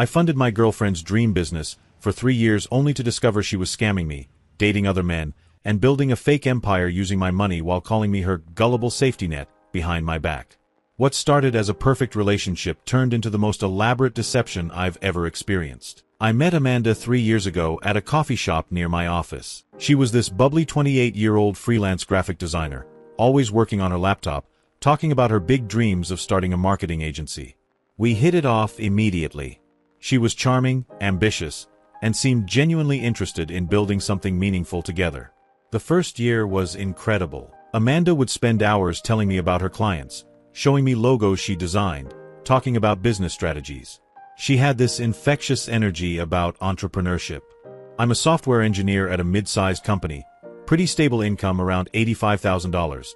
I funded my girlfriend's dream business for 3 years only to discover she was scamming me, dating other men, and building a fake empire using my money while calling me her gullible safety net behind my back. What started as a perfect relationship turned into the most elaborate deception I've ever experienced. I met Amanda 3 years ago at a coffee shop near my office. She was this bubbly 28-year-old freelance graphic designer, always working on her laptop, talking about her big dreams of starting a marketing agency. We hit it off immediately. She was charming, ambitious, and seemed genuinely interested in building something meaningful together. The first year was incredible. Amanda would spend hours telling me about her clients, showing me logos she designed, talking about business strategies. She had this infectious energy about entrepreneurship. I'm a software engineer at a mid-sized company, pretty stable income around $85,000,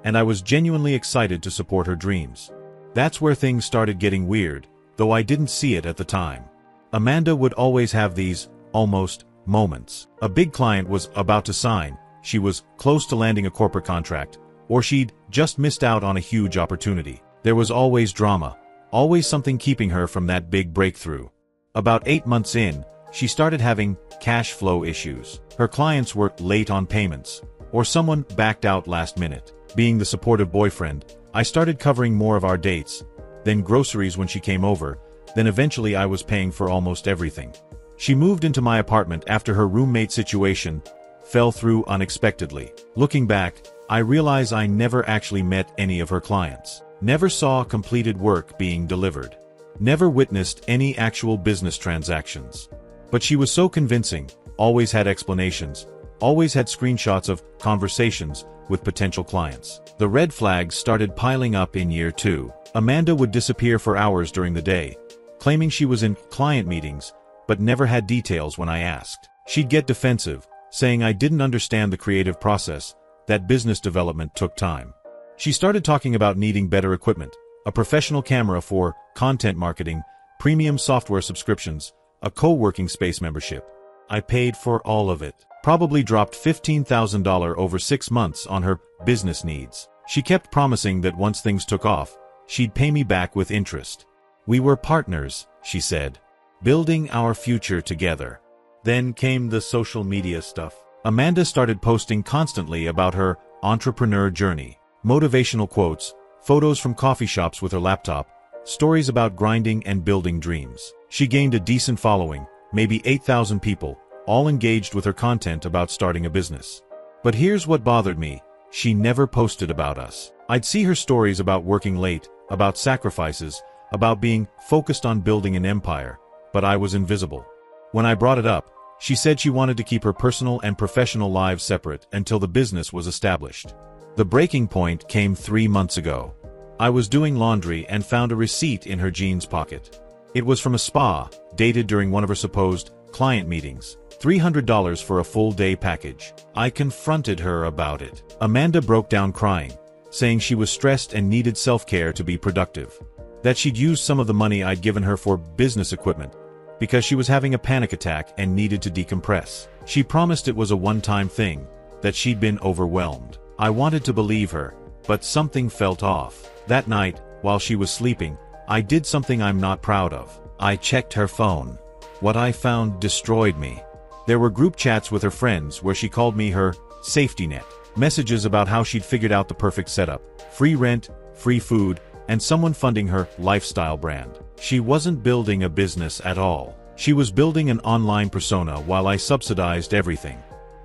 and I was genuinely excited to support her dreams. That's where things started getting weird, though I didn't see it at the time. Amanda would always have these, almost, moments. A big client was about to sign, she was close to landing a corporate contract, or she'd just missed out on a huge opportunity. There was always drama, always something keeping her from that big breakthrough. About 8 months in, she started having cash flow issues. Her clients were late on payments, or someone backed out last minute. Being the supportive boyfriend, I started covering more of our dates, then groceries when she came over, then eventually I was paying for almost everything. She moved into my apartment after her roommate situation fell through unexpectedly. Looking back, I realize I never actually met any of her clients. Never saw completed work being delivered. Never witnessed any actual business transactions. But she was so convincing, always had explanations, always had screenshots of conversations with potential clients. The red flags started piling up in year 2. Amanda would disappear for hours during the day, claiming she was in client meetings, but never had details when I asked. She'd get defensive, saying I didn't understand the creative process, that business development took time. She started talking about needing better equipment, a professional camera for content marketing, premium software subscriptions, a co-working space membership. I paid for all of it. Probably dropped $15,000 over 6 months on her business needs. She kept promising that once things took off, she'd pay me back with interest. We were partners, she said, building our future together. Then came the social media stuff. Amanda started posting constantly about her entrepreneur journey. Motivational quotes, photos from coffee shops with her laptop, stories about grinding and building dreams. She gained a decent following, maybe 8,000 people, all engaged with her content about starting a business. But here's what bothered me, she never posted about us. I'd see her stories about working late, about sacrifices, about being focused on building an empire, but I was invisible. When I brought it up, she said she wanted to keep her personal and professional lives separate until the business was established. The breaking point came 3 months ago. I was doing laundry and found a receipt in her jeans pocket. It was from a spa, dated during one of her supposed client meetings. $300 for a full-day package. I confronted her about it. Amanda broke down crying, saying she was stressed and needed self-care to be productive. That she'd used some of the money I'd given her for business equipment, because she was having a panic attack and needed to decompress. She promised it was a one-time thing, that she'd been overwhelmed. I wanted to believe her, but something felt off. That night, while she was sleeping, I did something I'm not proud of. I checked her phone. What I found destroyed me. There were group chats with her friends where she called me her safety net. Messages about how she'd figured out the perfect setup. Free rent, free food, and someone funding her lifestyle brand. She wasn't building a business at all. She was building an online persona while I subsidized everything.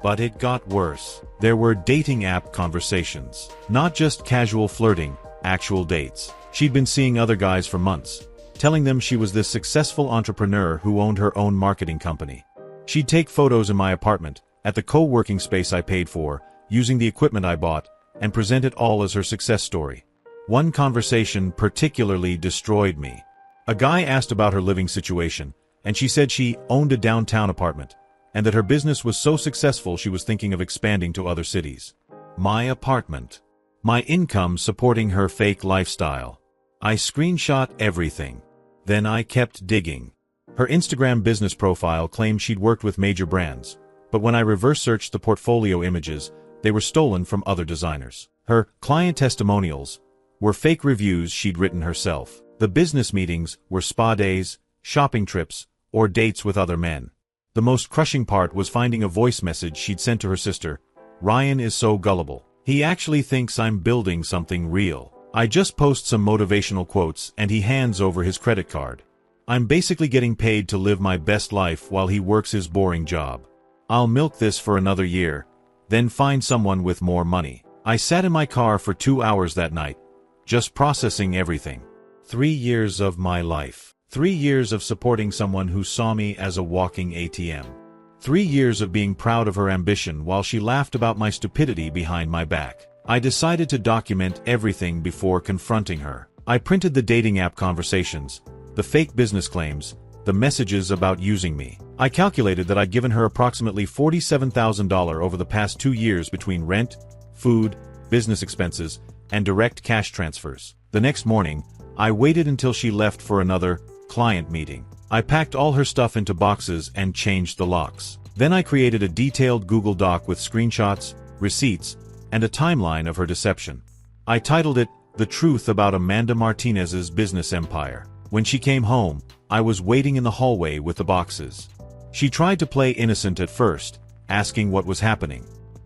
But it got worse. There were dating app conversations. Not just casual flirting, actual dates. She'd been seeing other guys for months, telling them she was this successful entrepreneur who owned her own marketing company. She'd take photos in my apartment, at the co-working space I paid for, using the equipment I bought, and present it all as her success story. One conversation particularly destroyed me. A guy asked about her living situation, and she said she owned a downtown apartment, and that her business was so successful she was thinking of expanding to other cities. My apartment. My income supporting her fake lifestyle. I screenshot everything. Then I kept digging. Her Instagram business profile claimed she'd worked with major brands, but when I reverse searched the portfolio images, they were stolen from other designers. Her client testimonials were fake reviews she'd written herself. The business meetings were spa days, shopping trips, or dates with other men. The most crushing part was finding a voice message she'd sent to her sister. "Ryan is so gullible. He actually thinks I'm building something real. I just post some motivational quotes and he hands over his credit card. I'm basically getting paid to live my best life while he works his boring job. I'll milk this for another year, then find someone with more money." I sat in my car for 2 hours that night, just processing everything. 3 years of my life. 3 years of supporting someone who saw me as a walking ATM. 3 years of being proud of her ambition while she laughed about my stupidity behind my back. I decided to document everything before confronting her. I printed the dating app conversations, the fake business claims, the messages about using me. I calculated that I'd given her approximately $47,000 over the past 2 years between rent, food, business expenses, and direct cash transfers. The next morning, I waited until she left for another client meeting. I packed all her stuff into boxes and changed the locks. Then I created a detailed Google Doc with screenshots, receipts, and a timeline of her deception. I titled it, "The Truth About Amanda Martinez's Business Empire." When she came home, I was waiting in the hallway with the boxes. She tried to play innocent at first, asking what was happening.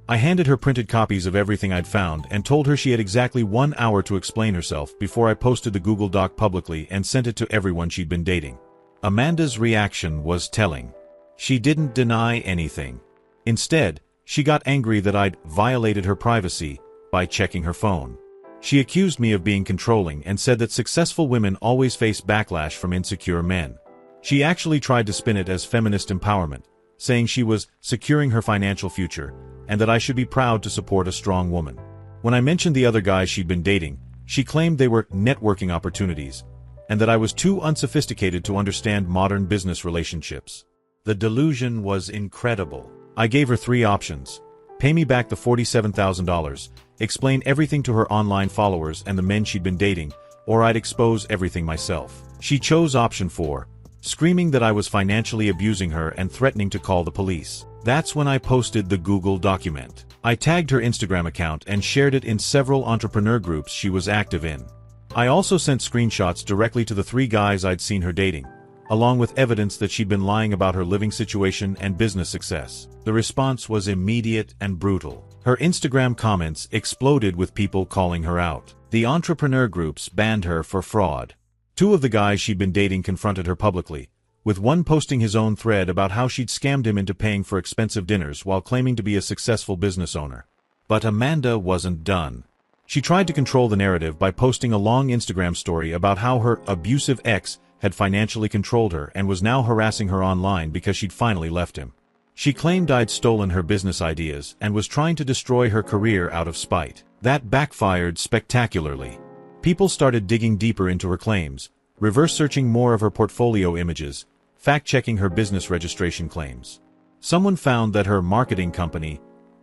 I handed her printed copies of everything I'd found and told her she had exactly 1 hour to explain herself before I posted the Google Doc publicly and sent it to everyone she'd been dating. Amanda's reaction was telling. She didn't deny anything. Instead, she got angry that I'd violated her privacy by checking her phone. She accused me of being controlling and said that successful women always face backlash from insecure men. She actually tried to spin it as feminist empowerment, saying she was securing her financial future and that I should be proud to support a strong woman. When I mentioned the other guys she'd been dating, she claimed they were networking opportunities and that I was too unsophisticated to understand modern business relationships. The delusion was incredible. I gave her 3 options. Pay me back the $47,000, explain everything to her online followers and the men she'd been dating, or I'd expose everything myself. She chose option 4, screaming that I was financially abusing her and threatening to call the police. That's when I posted the Google document. I tagged her Instagram account and shared it in several entrepreneur groups she was active in. I also sent screenshots directly to the 3 guys I'd seen her dating, along with evidence that she'd been lying about her living situation and business success. The response was immediate and brutal. Her Instagram comments exploded with people calling her out. The entrepreneur groups banned her for fraud. 2 of the guys she'd been dating confronted her publicly, with one posting his own thread about how she'd scammed him into paying for expensive dinners while claiming to be a successful business owner. But Amanda wasn't done. She tried to control the narrative by posting a long Instagram story about how her abusive ex had financially controlled her and was now harassing her online because she'd finally left him. She claimed I'd stolen her business ideas and was trying to destroy her career out of spite. That backfired spectacularly. People started digging deeper into her claims, reverse-searching more of her portfolio images, fact-checking her business registration claims. Someone found that her marketing company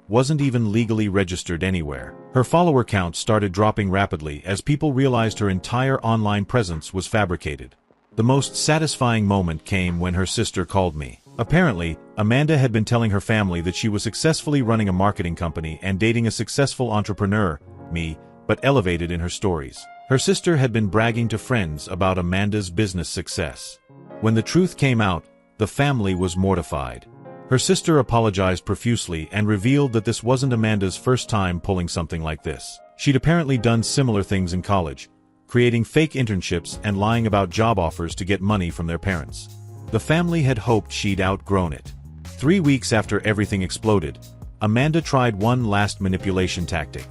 wasn't even legally registered anywhere. Her follower count started dropping rapidly as people realized her entire online presence was fabricated. The most satisfying moment came when her sister called me. Apparently, Amanda had been telling her family that she was successfully running a marketing company and dating a successful entrepreneur, me, but elevated in her stories. Her sister had been bragging to friends about Amanda's business success. When the truth came out, the family was mortified. Her sister apologized profusely and revealed that this wasn't Amanda's first time pulling something like this. She'd apparently done similar things in college, creating fake internships and lying about job offers to get money from their parents. The family had hoped she'd outgrown it. 3 weeks after everything exploded, Amanda tried one last manipulation tactic.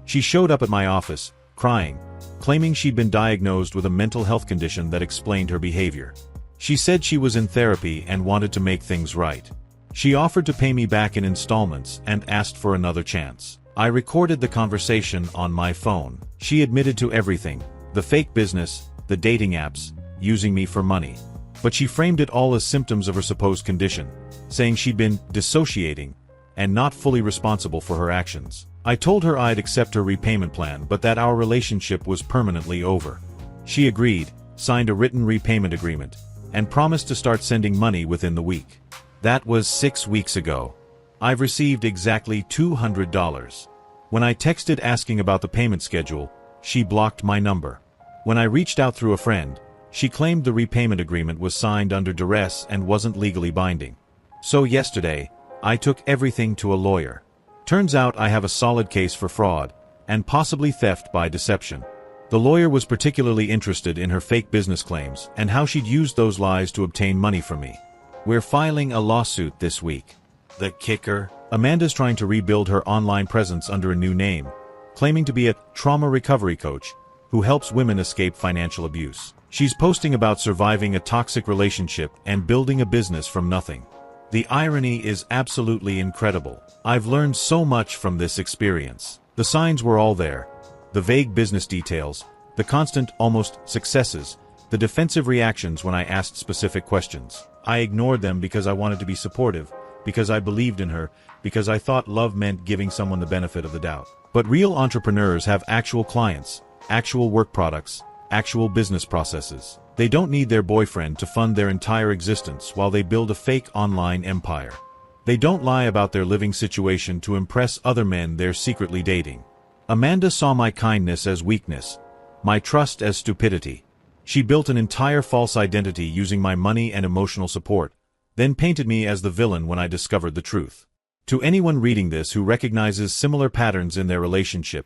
She showed up at my office, crying, claiming she'd been diagnosed with a mental health condition that explained her behavior. She said she was in therapy and wanted to make things right. She offered to pay me back in installments and asked for another chance. I recorded the conversation on my phone. She admitted to everything, the fake business, the dating apps, using me for money. But she framed it all as symptoms of her supposed condition, saying she'd been dissociating and not fully responsible for her actions. I told her I'd accept her repayment plan but that our relationship was permanently over. She agreed, signed a written repayment agreement, and promised to start sending money within the week. That was 6 weeks ago. I've received exactly $200. When I texted asking about the payment schedule, she blocked my number. When I reached out through a friend, She claimed the repayment agreement was signed under duress and wasn't legally binding. So yesterday, I took everything to a lawyer. Turns out I have a solid case for fraud, and possibly theft by deception. The lawyer was particularly interested in her fake business claims and how she'd used those lies to obtain money from me. We're filing a lawsuit this week. The kicker? Amanda's trying to rebuild her online presence under a new name, claiming to be a trauma recovery coach who helps women escape financial abuse. She's posting about surviving a toxic relationship and building a business from nothing. The irony is absolutely incredible. I've learned so much from this experience. The signs were all there. The vague business details, the constant, almost, successes, the defensive reactions when I asked specific questions. I ignored them because I wanted to be supportive, because I believed in her, because I thought love meant giving someone the benefit of the doubt. But real entrepreneurs have actual clients, actual work products, actual business processes. They don't need their boyfriend to fund their entire existence while they build a fake online empire. They don't lie about their living situation to impress other men they're secretly dating. Amanda saw my kindness as weakness, my trust as stupidity. She built an entire false identity using my money and emotional support, then painted me as the villain when I discovered the truth. To anyone reading this who recognizes similar patterns in their relationship,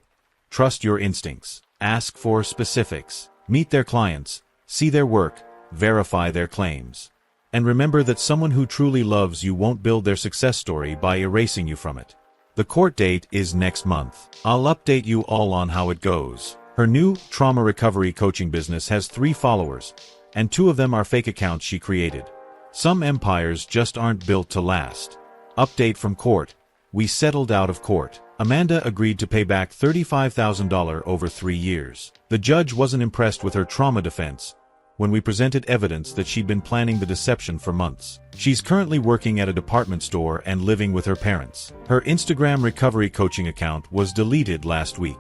trust your instincts. Ask for specifics. Meet their clients, see their work, verify their claims. And remember that someone who truly loves you won't build their success story by erasing you from it. The court date is next month. I'll update you all on how it goes. Her new trauma recovery coaching business has 3 followers, and 2 of them are fake accounts she created. Some empires just aren't built to last. Update from court. We settled out of court. Amanda agreed to pay back $35,000 over 3 years. The judge wasn't impressed with her trauma defense when we presented evidence that she'd been planning the deception for months. She's currently working at a department store and living with her parents. Her Instagram recovery coaching account was deleted last week.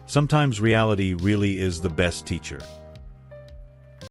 Sometimes reality really is the best teacher.